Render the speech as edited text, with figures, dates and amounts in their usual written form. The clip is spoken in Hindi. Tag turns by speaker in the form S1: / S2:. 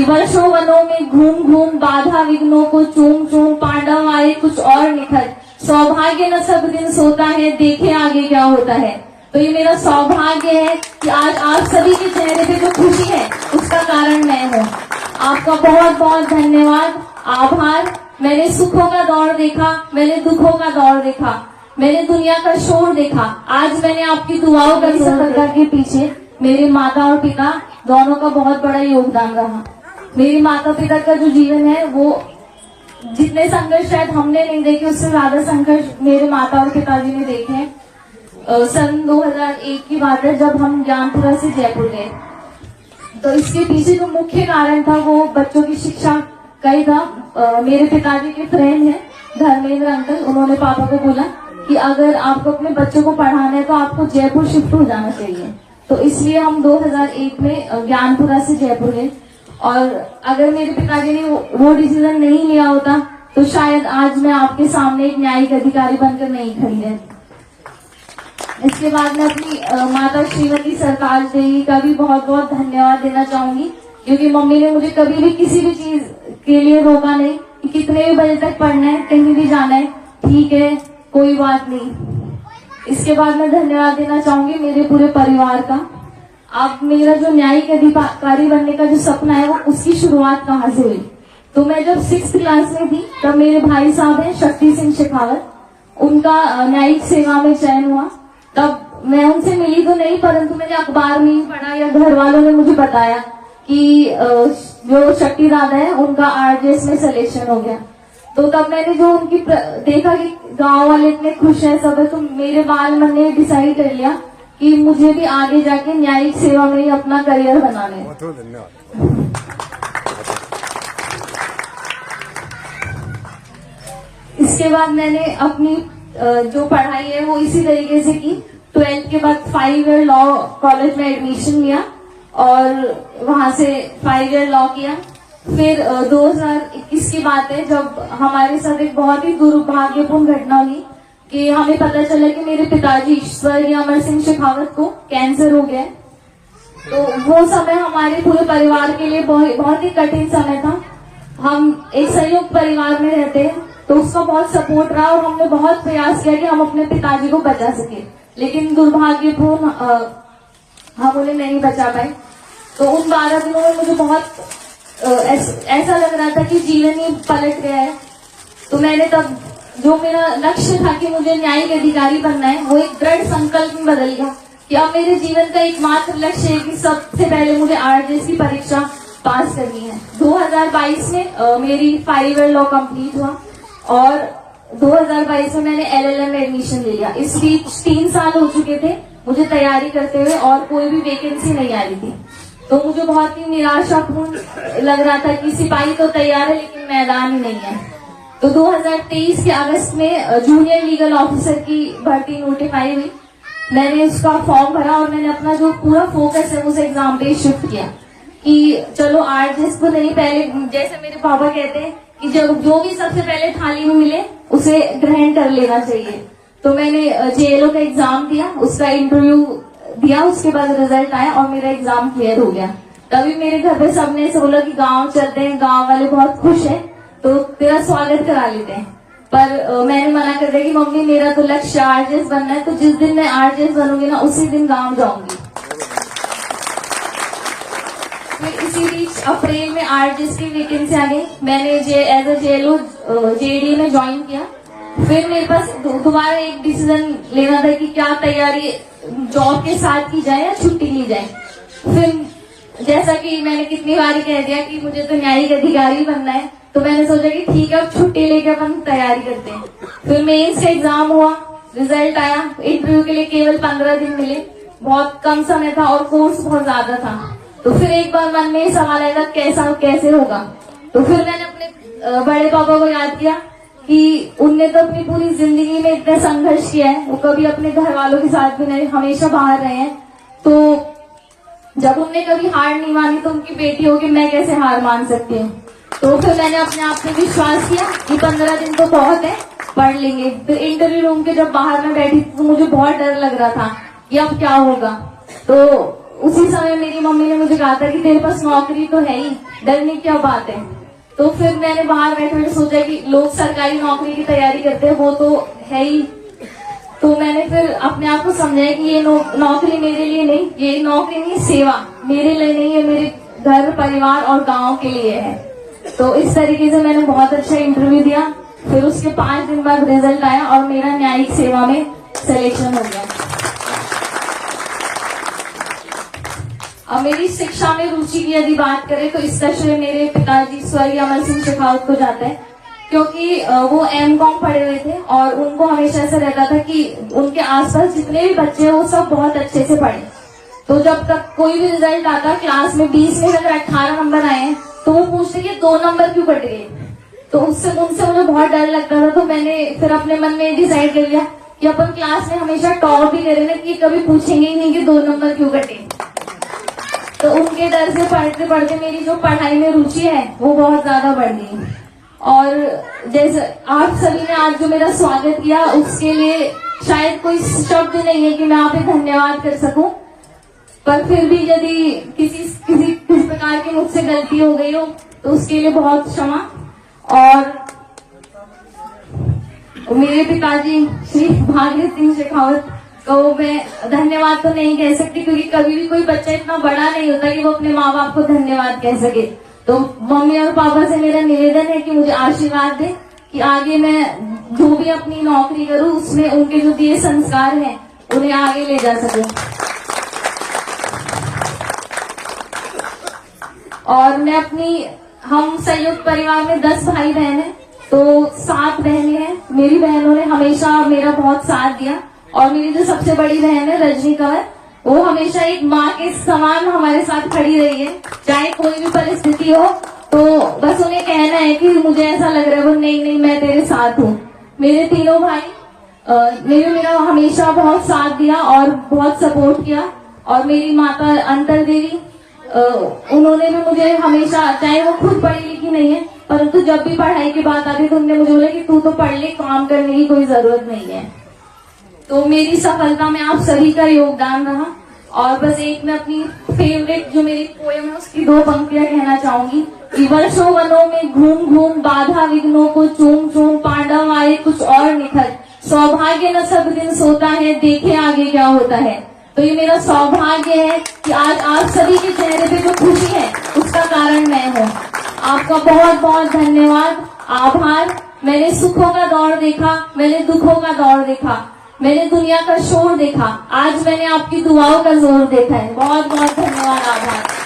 S1: कि वर्षों वनों में घूम घूम बाधा विघ्नों को चूम चूम पांडव आए कुछ और निखर, सौभाग्य न सब दिन सोता है देखे आगे क्या होता है। तो ये मेरा सौभाग्य है कि आज आप सभी के चेहरे पे जो खुशी है उसका कारण मैं हूँ। आपका बहुत बहुत धन्यवाद, आभार। मैंने सुखों का दौर देखा, मैंने दुखों का दौर देखा, मैंने दुनिया का शोर देखा। आज मैंने आपकी दुआओं का सफलता के पीछे मेरे माता और पिता दोनों का बहुत बड़ा योगदान रहा। मेरे माता पिता का जो जीवन है वो जितने संघर्ष शायद हमने नहीं देखे उससे ज्यादा संघर्ष मेरे माता और पिताजी ने देखे हैं। सन 2001 की बात है जब हम ज्ञानपुरा से जयपुर गए, तो इसके पीछे जो मुख्य कारण था वो बच्चों की शिक्षा का ही था। मेरे पिताजी के फ्रेंड है धर्मेंद्र अंकल, उन्होंने पापा को बोला कि अगर आपको अपने बच्चों को पढ़ाना है तो आपको जयपुर शिफ्ट हो जाना चाहिए। तो इसलिए हम 2001 में ज्ञानपुरा से जयपुर गए, और अगर मेरे पिताजी ने वो डिसीजन नहीं लिया होता तो शायद आज मैं आपके सामने एक न्यायिक अधिकारी बनकर नहीं खड़ी रहती। इसके बाद मैं अपनी माता श्रीमती सरताज देवी का भी बहुत बहुत धन्यवाद देना चाहूंगी, क्योंकि मम्मी ने मुझे कभी भी किसी भी चीज के लिए रोका नहीं कि कितने भी बजे तक पढ़ना है, कहीं भी जाना है, ठीक है कोई बात नहीं। इसके बाद मैं धन्यवाद देना चाहूंगी मेरे पूरे परिवार का। अब मेरा जो न्यायिक अधिकारी बनने का जो सपना है वो उसकी शुरुआत कहाँ से हुई, तो मैं जब 6th क्लास में थी तब मेरे भाई साहब हैं शक्ति सिंह शेखावत, उनका न्यायिक सेवा में चयन हुआ। तब मैं उनसे मिली तो नहीं, परंतु मैंने अखबार में ही पढ़ा या घर वालों ने मुझे बताया कि जो शक्ति दादा है उनका आरजेएस में सिलेक्शन हो गया। तो तब मैंने जो उनकी देखा कि गांव वाले इतने खुश हैं सब है, तो मेरे बाल मन ने डिसाइड कर लिया कि मुझे भी आगे जाके न्यायिक सेवा में ही अपना करियर बनाना है। इसके बाद मैंने अपनी जो पढ़ाई है वो इसी तरीके से की। 12th के बाद 5 ईयर लॉ कॉलेज में एडमिशन लिया और वहां से 5 ईयर लॉ किया। फिर 2021 की बात है जब हमारे साथ एक बहुत ही दुर्भाग्यपूर्ण घटना हुई कि हमें पता चला कि मेरे पिताजी स्वर्गीय अमर सिंह शेखावत को कैंसर हो गया। तो वो समय हमारे पूरे परिवार के लिए बहुत ही कठिन समय था। हम एक संयुक्त परिवार में रहते हैं तो उसका बहुत सपोर्ट रहा और हमने बहुत प्रयास किया कि हम अपने पिताजी को बचा सके, लेकिन दुर्भाग्यपूर्ण हम उन्हें नहीं बचा पाए। तो उन 12 दिनों में मुझे बहुत ऐसा लग रहा था कि जीवन ही पलट गया है। तो मैंने तब जो मेरा लक्ष्य था कि मुझे न्यायिक अधिकारी बनना है वो एक दृढ़ संकल्प में बदल गया कि अब मेरे जीवन का एकमात्र लक्ष्य है कि सबसे पहले मुझे आरजेएस की परीक्षा पास करनी है। 2022 में मेरी 5 ईयर लॉ कंप्लीट हुआ और 2022 में मैंने LLM में एडमिशन ले लिया। इस बीच 3 साल हो चुके थे मुझे तैयारी करते हुए और कोई भी वैकेंसी नहीं आ रही थी। तो मुझे बहुत ही निराशापूर्ण लग रहा था कि सिपाही तो तैयार है लेकिन मैदान ही नहीं है। तो 2023 के अगस्त में जूनियर लीगल ऑफिसर की भर्ती नोटिफाई हुई। मैंने उसका फॉर्म भरा और मैंने अपना जो पूरा फोकस है उस एग्जाम पे शिफ्ट किया कि चलो आरजेएस को नहीं, पहले जैसे मेरे पापा कहते हैं कि जो भी सबसे पहले थाली में मिले उसे ग्रहण कर लेना चाहिए। तो मैंने जेएलओ का एग्जाम दिया, उसका इंटरव्यू दिया, उसके बाद रिजल्ट आया और मेरा एग्जाम क्लियर हो गया। तभी मेरे घर पे सबने ऐसे बोला कि गांव चलते हैं, गांव वाले बहुत खुश हैं तो तेरा स्वागत करा लेते हैं। पर मैंने मना कर दिया कि मम्मी मेरा तो लक्ष्य आरजेएस बनना है, तो जिस दिन मैं आरजेएस बनूंगी ना उसी दिन गांव जाऊंगी। फिर इसी बीच अप्रैल में आरजेएस की वैकेंसी आ गई। मैंने एज ए जेएलओ जेडी में ज्वाइन किया। फिर मेरे पास दोबारा एक डिसीजन लेना था कि क्या तैयारी जॉब के साथ की जाए या छुट्टी ली जाए। फिर जैसा कि मैंने कितनी बार कह दिया कि मुझे तो न्यायिक अधिकारी बनना है, तो मैंने सोचा कि ठीक है अब छुट्टी लेके अपन तैयारी करते हैं। फिर मेंस का एग्जाम हुआ, रिजल्ट आया, इंटरव्यू के लिए केवल 15 दिन मिले, बहुत कम समय था और कोर्स बहुत ज्यादा था। तो फिर एक बार मन में सवाल आएगा कैसे होगा। तो फिर मैंने अपने बड़े पापा को याद किया कि उनने तो अपनी पूरी जिंदगी में इतना संघर्ष किया है, वो कभी अपने घर वालों के साथ भी नहीं, हमेशा बाहर रहे हैं। तो जब उनने कभी हार नहीं मानी तो उनकी बेटी होगी मैं कैसे हार मान सकती हूँ। तो फिर मैंने अपने आप पे विश्वास किया कि 15 दिन तो बहुत है, पढ़ लेंगे। फिर इंटरव्यू रूम के जब बाहर में बैठी तो मुझे बहुत डर लग रहा था कि अब क्या होगा। तो उसी समय मेरी मम्मी ने मुझे कहा था कि तेरे पास नौकरी तो है ही, डरने की क्या बात है। तो फिर मैंने बाहर बैठे बैठे सोचा कि लोग सरकारी नौकरी की तैयारी करते हैं, वो तो है ही। तो मैंने फिर अपने आप को समझाया कि ये नौकरी मेरे लिए नहीं, ये नौकरी नहीं, सेवा मेरे लिए नहीं है, मेरे घर परिवार और गांव के लिए है। तो इस तरीके से मैंने बहुत अच्छा इंटरव्यू दिया। फिर उसके 5 दिन बाद रिजल्ट आया और मेरा न्यायिक सेवा में सिलेक्शन हो गया। अब मेरी शिक्षा में रुचि की यदि बात करें तो इसका श्रेय मेरे पिताजी स्वर्गीय अमर सिंह शेखावत को जाता है, क्योंकि वो M.Com पढ़े हुए थे और उनको हमेशा ऐसा रहता था कि उनके आसपास जितने भी बच्चे हैं वो सब बहुत अच्छे से पढ़े। तो जब तक कोई भी रिजल्ट आता क्लास में 20 में अगर 18 नंबर आए हैं तो वो पूछते कि 2 नंबर क्यों कट गए। तो उनसे मुझे बहुत डर लगता था। तो मैंने फिर अपने मन में डिसाइड कर लिया कि अपन क्लास में हमेशा टॉप ही करें ना, कि कभी पूछेंगे ही नहीं कि 2 नंबर क्यों कटे। तो उनके डर से पढ़ते पढ़ते मेरी जो पढ़ाई में रुचि है वो बहुत ज्यादा बढ़ गई। और जैसे आप सभी ने आज जो मेरा स्वागत किया उसके लिए शायद कोई शब्द नहीं है कि मैं आप पे धन्यवाद कर सकूं, पर फिर भी यदि किसी प्रकार की मुझसे गलती हो गई हो तो उसके लिए बहुत क्षमा। और मेरे पिताजी श्री भाग्य सिंह शेखावत को मैं धन्यवाद तो नहीं कह सकती, क्योंकि कभी भी कोई बच्चा इतना बड़ा नहीं होता कि वो अपने माँ बाप को धन्यवाद कह सके। तो मम्मी और पापा से मेरा निवेदन है कि मुझे आशीर्वाद दे कि आगे मैं जो भी अपनी नौकरी करूं उसमें उनके जो दिए संस्कार हैं उन्हें आगे ले जा सकूं। और मैं हम संयुक्त परिवार में 10 भाई बहन हैं, तो 7 बहनें हैं। मेरी बहनों ने हमेशा मेरा बहुत साथ दिया और मेरी जो सबसे बड़ी बहन है रजनी कंवर, वो हमेशा एक माँ के समान हमारे साथ खड़ी रही है। चाहे कोई भी परिस्थिति हो तो बस उन्हें कहना है कि मुझे ऐसा लग रहा है, वो नहीं मैं तेरे साथ हूँ। मेरे तीनों भाई मेरा हमेशा बहुत साथ दिया और बहुत सपोर्ट किया। और मेरी माता अंतर देवी, उन्होंने भी मुझे हमेशा, चाहे वो खुद पढ़ी लिखी नहीं है परंतु जब भी पढ़ाई की बात आती तो उन्होंने मुझे बोला कि तू तो पढ़ ले, काम करने की कोई जरूरत नहीं है। तो मेरी सफलता में आप सभी का योगदान रहा। और बस एक मैं अपनी फेवरेट जो मेरी पोएम है उसकी 2 पंक्तियां कहना चाहूंगी कि वर्षों वनों में घूम घूम बाधा विघ्नों को चूम चूम पांडव आए कुछ और निखर, सौभाग्य न सब दिन सोता है देखे आगे क्या होता है। तो ये मेरा सौभाग्य है कि आज आप सभी के चेहरे पे जो खुशी है उसका कारण मैं हूँ। आपका बहुत बहुत धन्यवाद, आभार। मैंने सुखों का दौर देखा, मैंने दुखों का दौर देखा, मैंने दुनिया का शोर देखा, आज मैंने आपकी दुआओं का जोर देखा है। बहुत बहुत धन्यवाद, आभार।